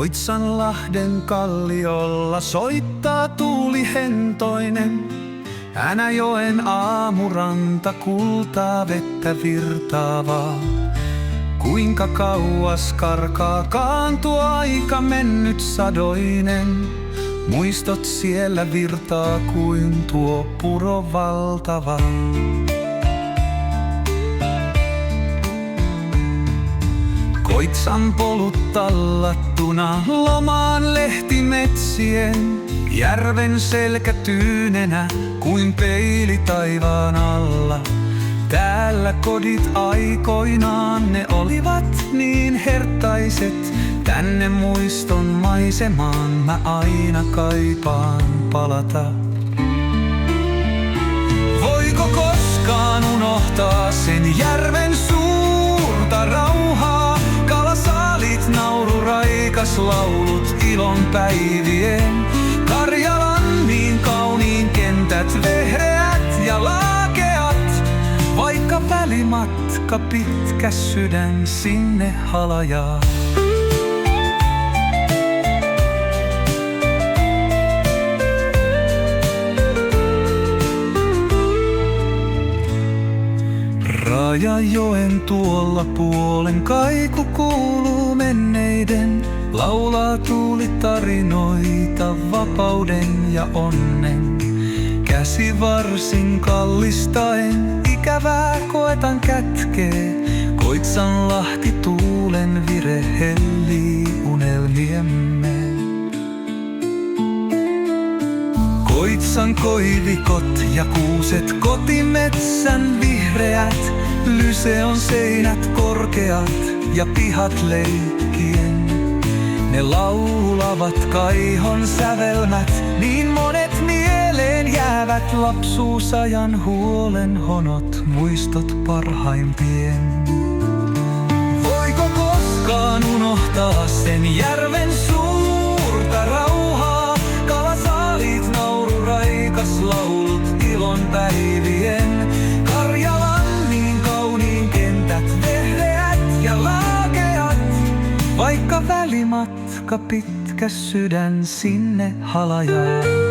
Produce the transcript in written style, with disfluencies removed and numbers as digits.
Koitsanlahden kalliolla soittaa tuuli hentoinen. Änäjoen aamuranta kultaa vettä virtaavaa. Kuinka kauas karkaakaan tuo aika mennyt sadoinen. Muistot siellä virtaa kuin tuo puro valtava. Koitsan polut tallattuna lomaan lehtimetsien. Järven selkä tyynenä kuin peili taivaan alla. Täällä kodit aikoinaan ne olivat niin hertaiset. Tänne muiston maisemaan mä aina kaipaan palata. Voiko koskaan unohtaa sen järven suurta rauhaa? Kalasaalit, nauru, raikas laulut ilon päivien. Karjalan niin kauniin kentät, vehreät ja laakeat. Vaikka välimatka pitkä, sydän sinne halajaa. Rajajoen tuolla puolen kaiku kuuluu menneiden. Laulaa tuuli tarinoita vapauden ja onnen. Käsi varsin kallistaen, ikävää koetan kätkee. Koitsanlahti tuulen vire hellii unelmiemme. Koitsan koivikot ja kuuset, kotimetsän vihreät. Lyse on seinät korkeat ja pihat leikkien. Ne laulavat kaihon sävelmät, niin monet mieleen jäävät. Lapsuusajan huolen honot, muistot parhaimpien. Voiko koskaan unohtaa sen järven suurta rauhaa? Kalasaalit, nauru, raikas laulut ilon päivien. Karjalan niin kauniin kentät, vehreät ja laakeat. Vaikka välimatka pitkä, sydän sinne halajaa.